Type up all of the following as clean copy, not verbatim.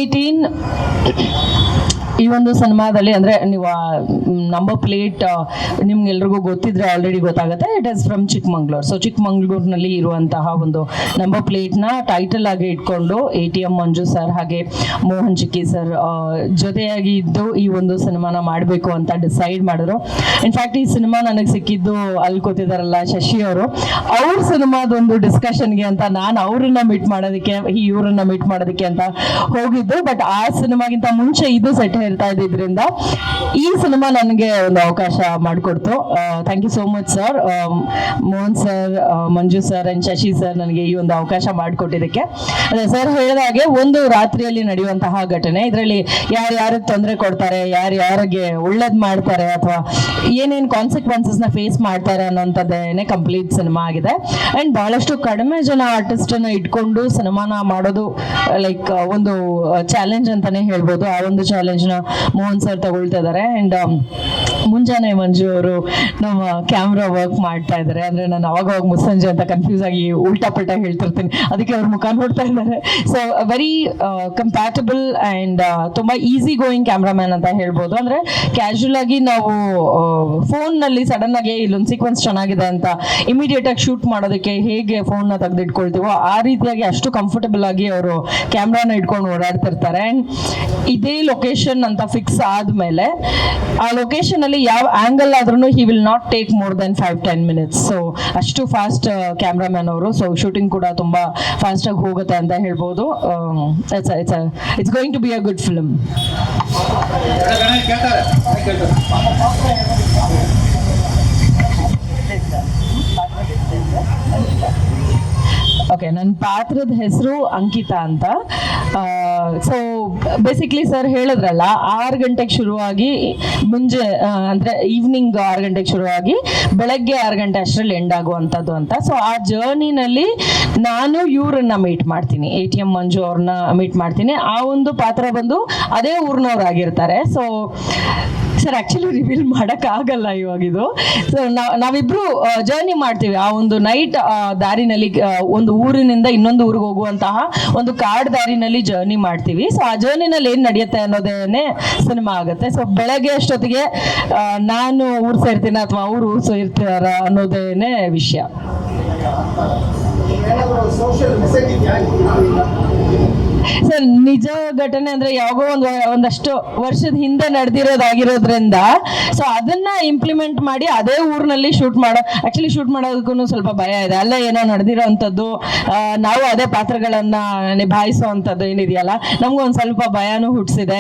18 ಈ ಒಂದು ಸಿನಿಮಾದಲ್ಲಿ ಅಂದರೆ ನೀವು ನಂಬರ್ ಪ್ಲೇಟ್ ನಿಮ್ಗೆಲ್ರಿಗೂ ಗೊತ್ತಿದ್ರೆ ಆಲ್ರೆಡಿ ಗೊತ್ತಾಗುತ್ತೆ. It is from Chikmagalur. So ಚಿಕ್ಕಮಂಗ್ಳೂರಿನಲ್ಲಿ ಇರುವಂತಹ ಒಂದು ನಂಬರ್ ಪ್ಲೇಟ್ನ ಟೈಟಲ್ ಆಗಿ ಇಟ್ಕೊಂಡು ATM ಮಂಜು ಸರ್ ಹಾಗೆ ಮೋಹನ್ ಚಿಕ್ಕಿ ಸರ್ ಜೊತೆಯಾಗಿ ಇದ್ದು ಈ ಒಂದು ಸಿನಿಮಾನ ಮಾಡಬೇಕು ಅಂತ ಡಿಸೈಡ್ ಮಾಡಿದ್ರು. ಇನ್ಫ್ಯಾಕ್ಟ್ ಈ ಸಿನಿಮಾ ನನಗೆ ಸಿಕ್ಕಿದ್ದು ಅಲ್ಲಿ ಕೂತಿದಾರಲ್ಲ ಶಶಿ ಅವರು, ಅವ್ರ ಸಿನಿಮಾದೊಂದು ಡಿಸ್ಕಷನ್ಗೆ ಅಂತ ನಾನು ಅವ್ರನ್ನ ಮೀಟ್ ಮಾಡೋದಕ್ಕೆ ಇವ್ರನ್ನ ಮೀಟ್ ಮಾಡೋದಕ್ಕೆ ಅಂತ ಹೋಗಿದ್ದು. ಬಟ್ ಆ ಸಿನಿಮಾಗಿಂತ ಮುಂಚೆ ಇದು ಸೆಟ್ ಇರ್ತಾ ಇದ್ದಿದ್ರಿಂದ ಈ ಸಿನಿಮಾ ನನಗೆ ಒಂದು ಅವಕಾಶ ಮಾಡಿಕೊಡ್ತು. Thank you so much sir, Mohan sir, Manju sir and Shashi sir ನನಗೆ ಈ ಒಂದು ಅವಕಾಶ ಮಾಡಿಕೊಟ್ಟಿದ್ದಕ್ಕೆ. ಅದೇ ಸರ್ ಹೇಳಿದಾಗೆ ಒಂದು ರಾತ್ರಿಯಲ್ಲಿ ನಡೆಯುವಂತಹ ಘಟನೆ, ಇದರಲ್ಲಿ ಯಾರ್ಯಾರಿಗೆ ತೊಂದರೆ ಕೊಡ್ತಾರೆ, ಯಾರ್ಯಾರಿಗೆ ಒಳ್ಳೇದು ಮಾಡ್ತಾರೆ ಅಥವಾ ಏನೇನು ಕಾನ್ಸಿಕ್ವೆನ್ಸಸ್ನ ಫೇಸ್ ಮಾಡ್ತಾರೆ ಅನ್ನೋಂಥದ್ದೇನೆ ಕಂಪ್ಲೀಟ್ ಸಿನಿಮಾ ಆಗಿದೆ. ಅಂಡ್ ಬಹಳಷ್ಟು ಕಡಿಮೆ ಜನ ಆರ್ಟಿಸ್ಟನ್ನ ಇಟ್ಕೊಂಡು ಸಿನಿಮಾನ ಮಾಡೋದು ಲೈಕ್ ಒಂದು ಚಾಲೆಂಜ್ ಅಂತಾನೆ ಹೇಳ್ಬೋದು. ಆ ಒಂದು ಚಾಲೆಂಜ್ನ ಮೋಹನ್ ಸರ್ ತಗೊಳ್ತಾ ಇದ್ದಾರೆ. ಅಂಡ್ ಮುಂಜಾನೆ ಮಂಜು ಅವರು ನಮ್ಮ ಕ್ಯಾಮ್ರಾ ವರ್ಕ್ ಮಾಡ್ತಾ ಇದ್ದಾರೆ. ಅಂದ್ರೆ ನಾನು ಅವಾಗ ಮುಸ್ಸಂಜೆ ಅಂತ ಕನ್ಫ್ಯೂಸ್ ಆಗಿ ಉಲ್ಟಾ ಪಲ್ಟಾ ಹೇಳ್ತಿರ್ತೀನಿ, ಅದಕ್ಕೆ ಅವ್ರ ಮುಖ ನೋಡ್ತಾ ಇದ್ದಾರೆ. ಸೊ ವೆರಿ ಕಂಪ್ಯಾಟಬಲ್ ಅಂಡ್ ತುಂಬಾ ಈಸಿ ಗೋಯಿಂಗ್ ಕ್ಯಾಮ್ರಾಮ್ಯಾನ್ ಅಂತ ಹೇಳ್ಬೋದು. ಅಂದ್ರೆ ಕ್ಯಾಶುಯಲ್ ಆಗಿ ನಾವು ಫೋನ್ ನಲ್ಲಿ ಸಡನ್ ಆಗಿ ಇಲ್ಲೊಂದು ಸೀಕ್ವೆನ್ಸ್ ಚೆನ್ನಾಗಿದೆ ಅಂತ ಇಮಿಡಿಯೇಟ್ ಆಗಿ ಶೂಟ್ ಮಾಡೋದಕ್ಕೆ ಹೇಗೆ ಫೋನ್ ನ ತೆಗೆದಿಟ್ಕೊಳ್ತೀವೋ ಆ ರೀತಿಯಾಗಿ ಅಷ್ಟು ಕಂಫರ್ಟಬಲ್ ಆಗಿ ಅವರು ಕ್ಯಾಮ್ರಾನ ಇಟ್ಕೊಂಡು ಓಡಾಡ್ತಿರ್ತಾರೆ. ಅಂಡ್ ಇದೇ ಲೊಕೇಶನ್ ಅಂತ ಫಿಕ್ಸ್ ಆದ್ಮೇಲೆ ಆ ಲೊಕೇಶನ್ ಅಲ್ಲಿ ಯಾವ ಆಂಗಲ್ ಆದ್ರೂ he will not take more than 5-10 minutes. So ಅಷ್ಟು ಫಾಸ್ಟ್ ಕ್ಯಾಮ್ರಾಮ್ಯಾನ್ ಅವರು. ಸೊ ಶೂಟಿಂಗ್ ಕೂಡ ತುಂಬಾ ಫಾಸ್ಟ್ ಆಗಿ ಹೋಗುತ್ತೆ ಅಂತ ಹೇಳ್ಬೋದು. It's going to be a good film. Okay, ನನ್ನ ಪಾತ್ರದ ಹೆಸರು ಅಂಕಿತಾ ಅಂತ. ಸೊ ಬೇಸಿಕ್ಲಿ ಸರ್ ಹೇಳಿದ್ರಲ್ಲ 6 ಗಂಟೆಗೆ ಶುರುವಾಗಿ ಮುಂಜೆ ಅಂದರೆ ಈವ್ನಿಂಗ್ 6 ಗಂಟೆಗೆ ಶುರುವಾಗಿ ಬೆಳಗ್ಗೆ 6 ಗಂಟೆ ಅಷ್ಟರಲ್ಲಿ ಎಂಡ್ ಆಗುವಂಥದ್ದು ಅಂತ. ಸೊ ಆ ಜರ್ನಿನಲ್ಲಿ ನಾನು ಇವ್ರನ್ನ ಮೀಟ್ ಮಾಡ್ತೀನಿ, ATM ಮಂಜು ಅವ್ರನ್ನ ಮೀಟ್ ಮಾಡ್ತೀನಿ. ಆ ಒಂದು ಪಾತ್ರ ಬಂದು ಅದೇ ಊರಿನವ್ರಾಗಿರ್ತಾರೆ. ಸೊ ಸರ್ ಆ್ಯಕ್ಚುಲಿ ರಿವೀಲ್ ಮಾಡೋಕ್ಕಾಗಲ್ಲ ಇವಾಗಿದು. ಸೊ ನಾವಿಬ್ರು ಜರ್ನಿ ಮಾಡ್ತೀವಿ ಆ ಒಂದು ನೈಟ್ ದಾರಿನಲ್ಲಿ, ಒಂದು ಊರಿನಿಂದ ಇನ್ನೊಂದು ಊರಿಗೆ ಹೋಗುವಂತಹ ಒಂದು ಕಾಡು ದಾರಿನಲ್ಲಿ ಜರ್ನಿ ಮಾಡ್ತೀವಿ. ಸೊ ಆ ಜರ್ನಿನಲ್ಲಿ ಏನು ನಡೆಯುತ್ತೆ ಅನ್ನೋದೇನೆ ಸಿನಿಮಾ ಆಗುತ್ತೆ. ಸೊ ಬೆಳಗ್ಗೆ ಅಷ್ಟೊತ್ತಿಗೆ ನಾನು ಊರು ಸೇರ್ತೀನಿ ಅಥವಾ ಅವ್ರು ಊರು ಸೇರ್ತಾರ ಅನ್ನೋದೇನೆ ವಿಷಯ. ಸರ್ ನಿಜ ಘಟನೆ ಅಂದ್ರೆ ಯಾವಾಗೋ ಒಂದಷ್ಟು ವರ್ಷದ ಹಿಂದೆ ನಡೆದಿರೋದಾಗಿರೋದ್ರಿಂದ ಸೊ ಅದನ್ನ ಇಂಪ್ಲಿಮೆಂಟ್ ಮಾಡಿ ಅದೇ ಊರಿನಲ್ಲಿ ಶೂಟ್ ಮಾಡೋದಕ್ಕೂ ಸ್ವಲ್ಪ ಭಯ ಇದೆ. ಅಲ್ಲ ಏನೋ ನಡೆದಿರೋ ಅಂಥದ್ದು, ನಾವು ಅದೇ ಪಾತ್ರಗಳನ್ನ ನಿಭಾಯಿಸೋ ಅಂಥದ್ದು ಏನಿದೆಯಲ್ಲ, ನಮ್ಗೊಂದು ಸ್ವಲ್ಪ ಭಯನೂ ಹುಟ್ಟಿಸಿದೆ.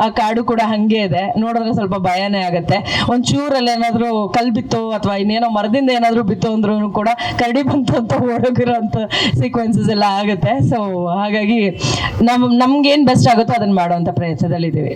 ಆ ಕಾಡು ಕೂಡ ಹಂಗೆ ಇದೆ, ನೋಡಿದ್ರೆ ಸ್ವಲ್ಪ ಭಯನೇ ಆಗುತ್ತೆ. ಒಂಚೂರಲ್ಲಿ ಏನಾದ್ರು ಕಲ್ ಬಿತ್ತು ಅಥವಾ ಇನ್ನೇನೋ ಮರದಿಂದ ಏನಾದ್ರು ಬಿತ್ತು ಅಂದ್ರೂ ಕೂಡ ಕರಡಿ ಬಂತು ಅಂತ ಓಡೋಗಿರೋಂಥ ಸೀಕ್ವೆನ್ಸಸ್ ಎಲ್ಲ ಆಗುತ್ತೆ. ಸೊ ಹಾಗಾಗಿ ನಮ್ಗೇನು ಬೆಸ್ಟ್ ಆಗುತ್ತೋ ಅದನ್ನ ಮಾಡುವಂಥ ಪ್ರಯತ್ನದಲ್ಲಿದ್ದೀವಿ.